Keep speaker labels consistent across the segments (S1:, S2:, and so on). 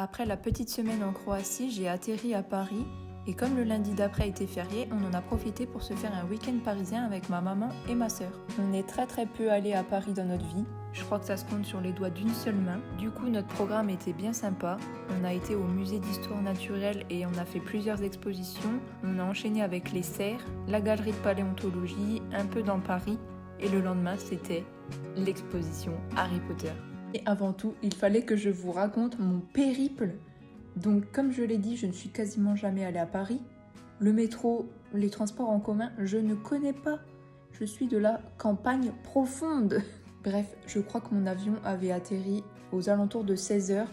S1: Après la petite semaine en Croatie, j'ai atterri à Paris et comme le lundi d'après était férié, on en a profité pour se faire un week-end parisien avec ma maman et ma sœur. On est très peu allé à Paris dans notre vie, je crois que ça se compte sur les doigts d'une seule main. Du coup, notre programme était bien sympa. On a été au musée d'histoire naturelle et on a fait plusieurs expositions. On a enchaîné avec les serres, la galerie de paléontologie, un peu dans Paris et le lendemain, c'était l'exposition Harry Potter. Et avant tout, il fallait que je vous raconte mon périple. Donc, comme je l'ai dit, je ne suis quasiment jamais allée à Paris. Le métro, les transports en commun, je ne connais pas. Je suis de la campagne profonde. Bref, je crois que mon avion avait atterri aux alentours de 16h,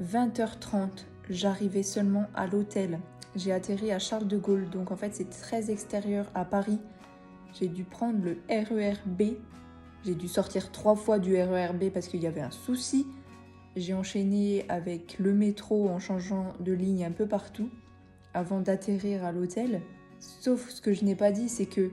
S1: 20h30. J'arrivais seulement à l'hôtel. J'ai atterri à Charles de Gaulle, donc en fait c'est très extérieur à Paris. J'ai dû prendre le RER-B. J'ai dû sortir 3 fois du RER-B parce qu'il y avait un souci. J'ai enchaîné avec le métro en changeant de ligne un peu partout avant d'atterrir à l'hôtel. Sauf ce que je n'ai pas dit, c'est que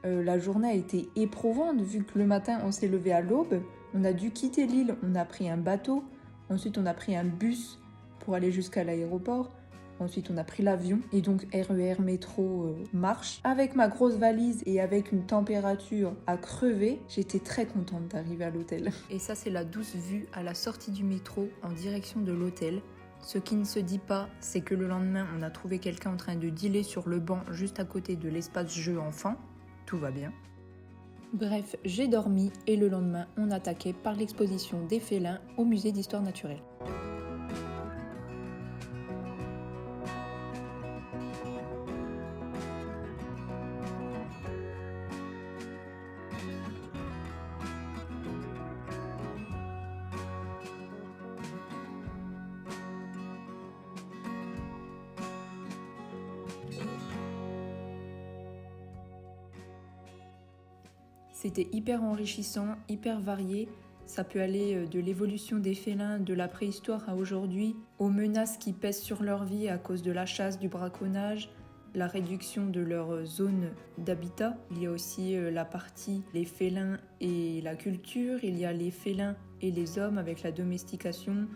S1: la journée a été éprouvante vu que le matin on s'est levé à l'aube, on a dû quitter l'île, on a pris un bateau, ensuite on a pris un bus pour aller jusqu'à l'aéroport, ensuite on a pris l'avion et donc RER métro marche. Avec ma grosse valise et avec une température à crever, j'étais très contente d'arriver à l'hôtel. Et ça c'est la douce vue à la sortie du métro en direction de l'hôtel. Ce qui ne se dit pas, c'est que le lendemain on a trouvé quelqu'un en train de dealer sur le banc juste à côté de l'espace jeu enfant. Tout va bien. Bref, j'ai dormi et le lendemain, on attaquait par l'exposition des félins au musée d'histoire naturelle. C'était hyper enrichissant, hyper varié. Ça peut aller de l'évolution des félins de la préhistoire à aujourd'hui, aux menaces qui pèsent sur leur vie à cause de la chasse, du braconnage, la réduction de leur zone d'habitat. Il y a aussi la partie les félins et la culture, il y a les félins et les hommes avec la domestication.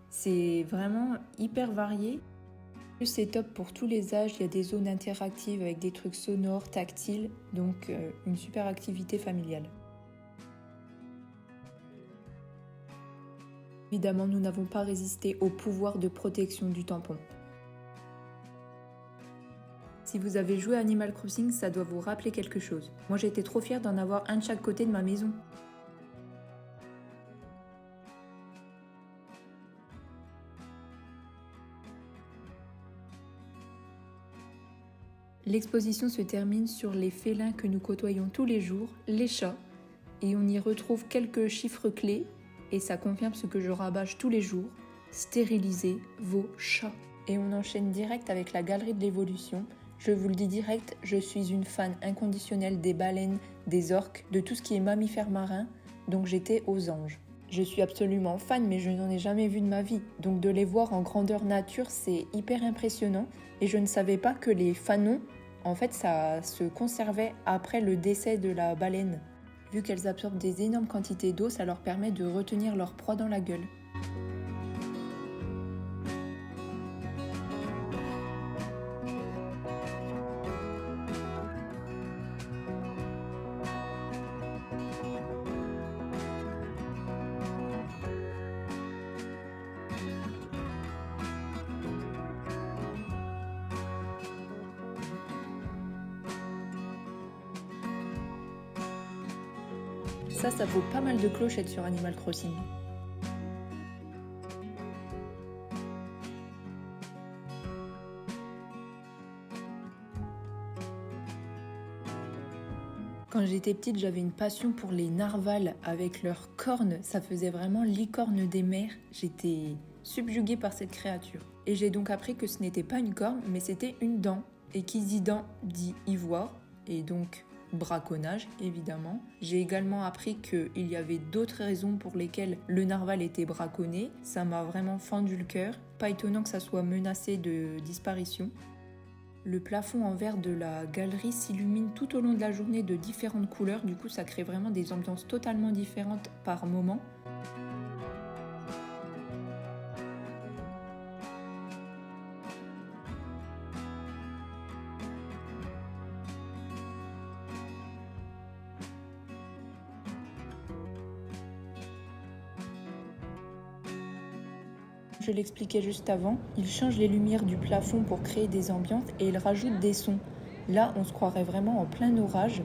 S1: C'est vraiment hyper varié. C'est top pour tous les âges, il y a des zones interactives avec des trucs sonores, tactiles, donc une super activité familiale. Évidemment, nous n'avons pas résisté au pouvoir de protection du tampon. Si vous avez joué à Animal Crossing, ça doit vous rappeler quelque chose. Moi j'étais trop fière d'en avoir un de chaque côté de ma maison. L'exposition se termine sur les félins que nous côtoyons tous les jours, les chats, et on y retrouve quelques chiffres clés, et ça confirme ce que je rabâche tous les jours, stérilisez vos chats. Et on enchaîne direct avec la galerie de l'évolution. Je vous le dis direct, je suis une fan inconditionnelle des baleines, des orques, de tout ce qui est mammifères marins, donc j'étais aux anges. Je suis absolument fan, mais je n'en ai jamais vu de ma vie. Donc de les voir en grandeur nature, c'est hyper impressionnant. Et je ne savais pas que les fanons, en fait, ça se conservait après le décès de la baleine. Vu qu'elles absorbent des énormes quantités d'eau, ça leur permet de retenir leur proie dans la gueule. Ça vaut pas mal de clochettes sur Animal Crossing. Quand j'étais petite, j'avais une passion pour les narvals avec leurs cornes. Ça faisait vraiment licorne des mers. J'étais subjuguée par cette créature. Et j'ai donc appris que ce n'était pas une corne, mais c'était une dent. Et qui dit dent dit ivoire. Et donc braconnage, évidemment. J'ai également appris qu'il y avait d'autres raisons pour lesquelles le narval était braconné. Ça m'a vraiment fendu le cœur. Pas étonnant que ça soit menacé de disparition. Le plafond en verre de la galerie s'illumine tout au long de la journée de différentes couleurs. Du coup, ça crée vraiment des ambiances totalement différentes par moment. Je l'expliquais juste avant, il change les lumières du plafond pour créer des ambiances et il rajoute des sons. Là, on se croirait vraiment en plein orage.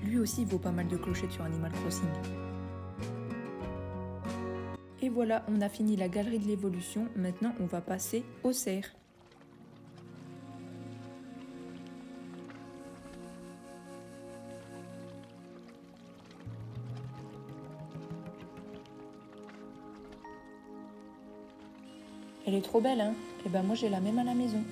S1: Lui aussi il vaut pas mal de clochettes sur Animal Crossing. Et voilà, on a fini la galerie de l'évolution, maintenant on va passer aux serres. Elle est trop belle, hein? Et ben moi j'ai la même à la maison.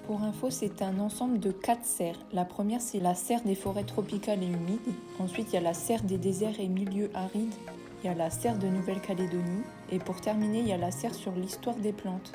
S1: Pour info, c'est un ensemble de 4 serres. La première, c'est la serre des forêts tropicales et humides. Ensuite, il y a la serre des déserts et milieux arides. Il y a la serre de Nouvelle-Calédonie. Et pour terminer, il y a la serre sur l'histoire des plantes.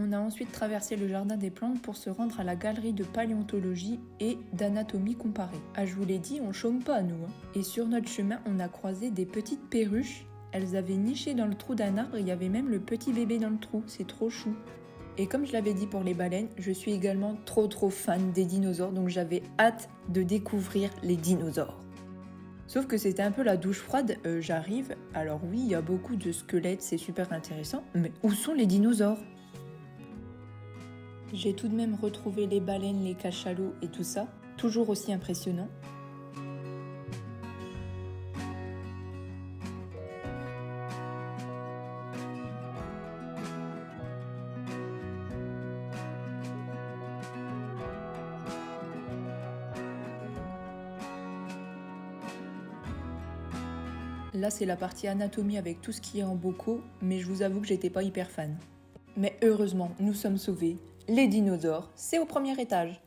S1: On a ensuite traversé le jardin des plantes pour se rendre à la galerie de paléontologie et d'anatomie comparée. Ah, je vous l'ai dit, on chôme pas nous. Et sur notre chemin, on a croisé des petites perruches. Elles avaient niché dans le trou d'un arbre et il y avait même le petit bébé dans le trou. C'est trop chou. Et comme je l'avais dit pour les baleines, je suis également trop fan des dinosaures, donc j'avais hâte de découvrir les dinosaures. Sauf que c'était un peu la douche froide, j'arrive, alors oui, il y a beaucoup de squelettes, c'est super intéressant, mais où sont les dinosaures ? J'ai tout de même retrouvé les baleines, les cachalots et tout ça, toujours aussi impressionnant. Là, c'est la partie anatomie avec tout ce qui est en bocaux, mais je vous avoue que j'étais pas hyper fan. Mais heureusement, nous sommes sauvés. Les dinosaures, c'est au premier étage.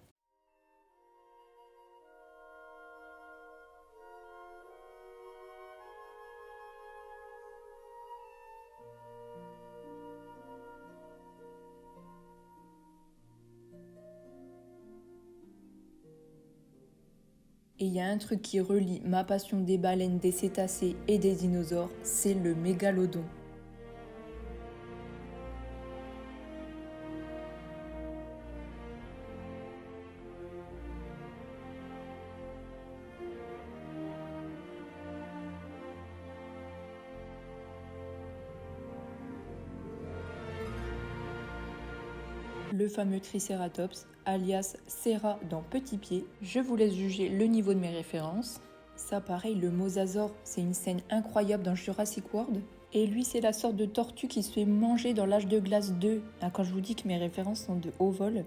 S1: Et il y a un truc qui relie ma passion des baleines, des cétacés et des dinosaures, c'est le mégalodon. Le fameux Triceratops, alias Serra dans Petit Pied. Je vous laisse juger le niveau de mes références. Ça pareil, le mosasaure, c'est une scène incroyable dans Jurassic World. Et lui, c'est la sorte de tortue qui se fait manger dans l'âge de glace 2. Ah, quand je vous dis que mes références sont de haut vol.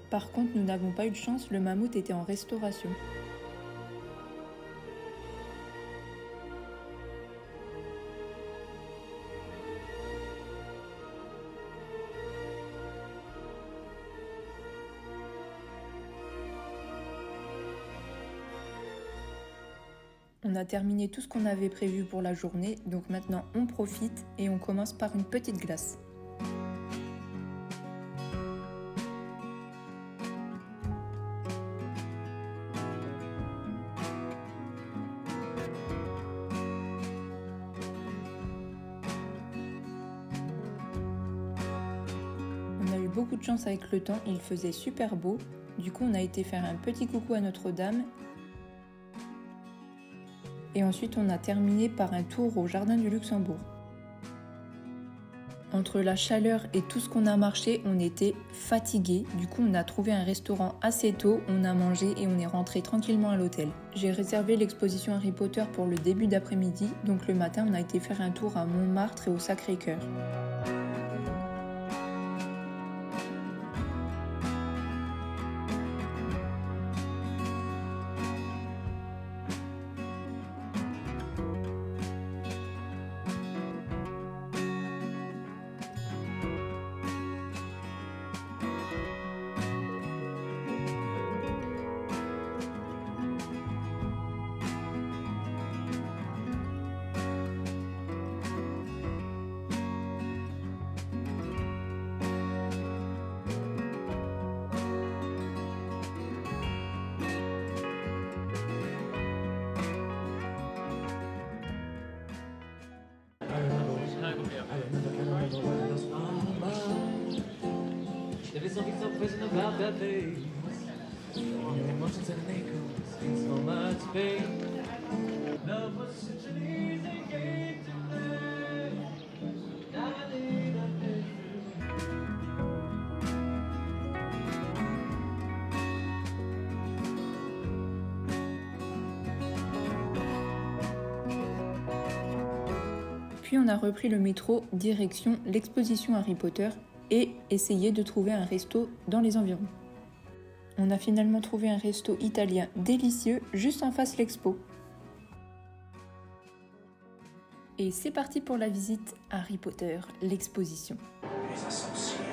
S1: Par contre, nous n'avons pas eu de chance, le mammouth était en restauration. On a terminé tout ce qu'on avait prévu pour la journée, donc maintenant on profite et on commence par une petite glace. On a eu beaucoup de chance avec le temps, il faisait super beau. Du coup, on a été faire un petit coucou à Notre-Dame. Et ensuite, on a terminé par un tour au Jardin du Luxembourg. Entre la chaleur et tout ce qu'on a marché, on était fatigués. Du coup, on a trouvé un restaurant assez tôt, on a mangé et on est rentré tranquillement à l'hôtel. J'ai réservé l'exposition Harry Potter pour le début d'après-midi, donc le matin, on a été faire un tour à Montmartre et au Sacré-Cœur.
S2: There is something so present about that face. Your emotions and an echo, in so much pain. Love was such an easy game to play. Now I need a picture.
S1: Puis on a repris le métro direction l'exposition Harry Potter et essayé de trouver un resto dans les environs. On a finalement trouvé un resto italien délicieux juste en face l'expo. Et c'est parti pour la visite Harry Potter, l'exposition.
S3: Les ascensions.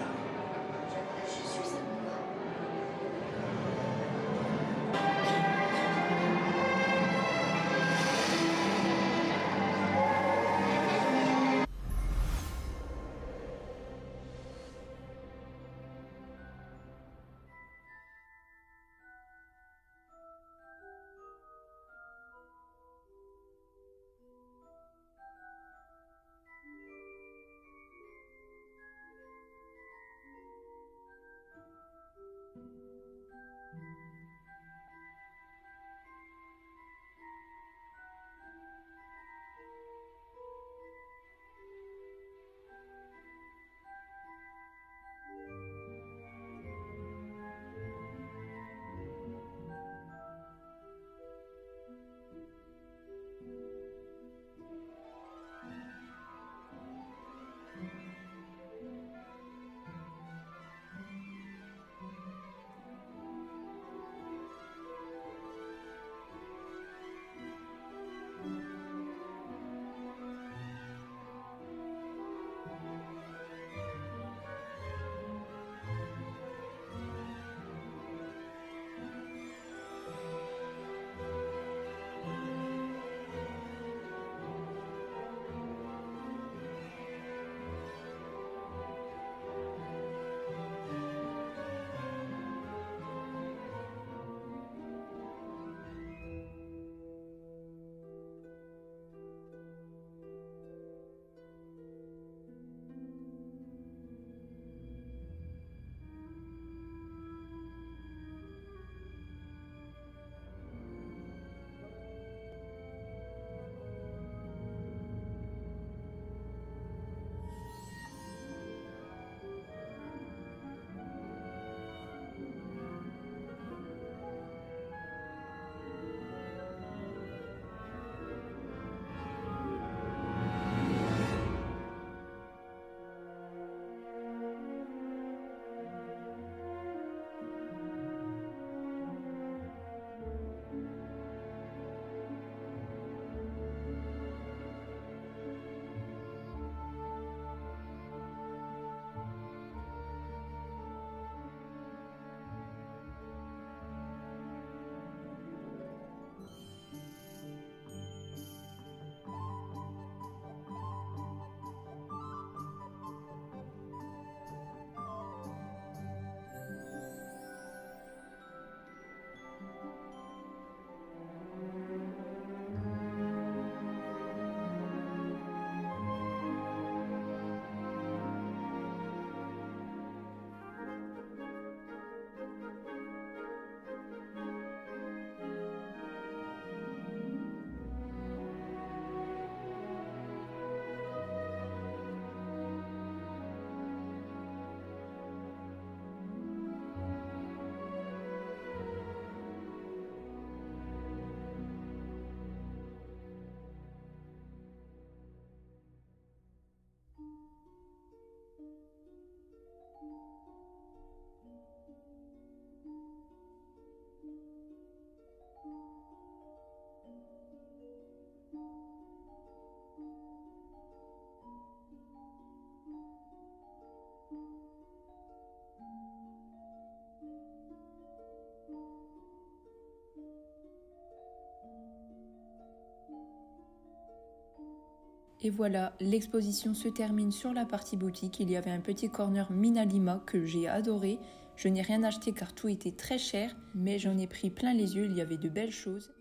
S1: Et voilà, l'exposition se termine sur la partie boutique. Il y avait un petit corner Minalima que j'ai adoré. Je n'ai rien acheté car tout était très cher, mais j'en ai pris plein les yeux, il y avait de belles choses.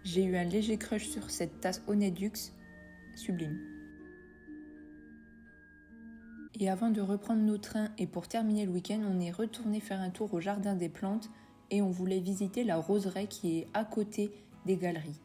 S1: J'ai eu un léger crush sur cette tasse Onedux, sublime. Et avant de reprendre nos trains et pour terminer le week-end, on est retourné faire un tour au jardin des plantes et on voulait visiter la roseraie qui est à côté des galeries.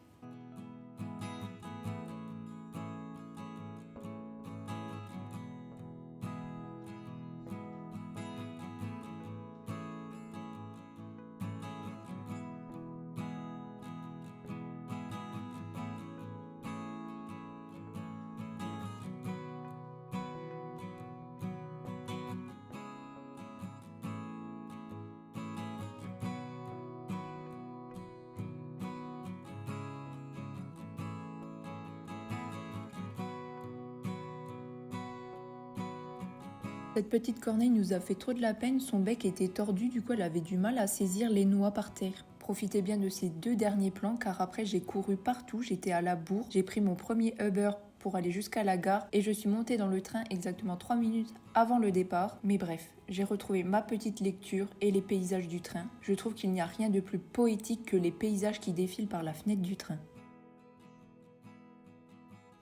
S1: Cette petite corneille nous a fait trop de la peine, son bec était tordu, du coup elle avait du mal à saisir les noix par terre. Profitez bien de ces 2 derniers plans car après j'ai couru partout, j'étais à la bourre, j'ai pris mon premier Uber pour aller jusqu'à la gare et je suis montée dans le train exactement 3 minutes avant le départ. Mais bref, j'ai retrouvé ma petite lecture et les paysages du train. Je trouve qu'il n'y a rien de plus poétique que les paysages qui défilent par la fenêtre du train.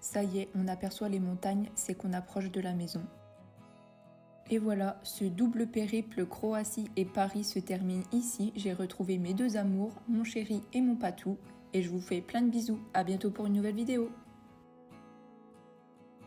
S1: Ça y est, on aperçoit les montagnes, c'est qu'on approche de la maison. Et voilà, ce double périple Croatie et Paris se termine ici. J'ai retrouvé mes 2 amours, mon chéri et mon patou. Et je vous fais plein de bisous. À bientôt pour une nouvelle vidéo.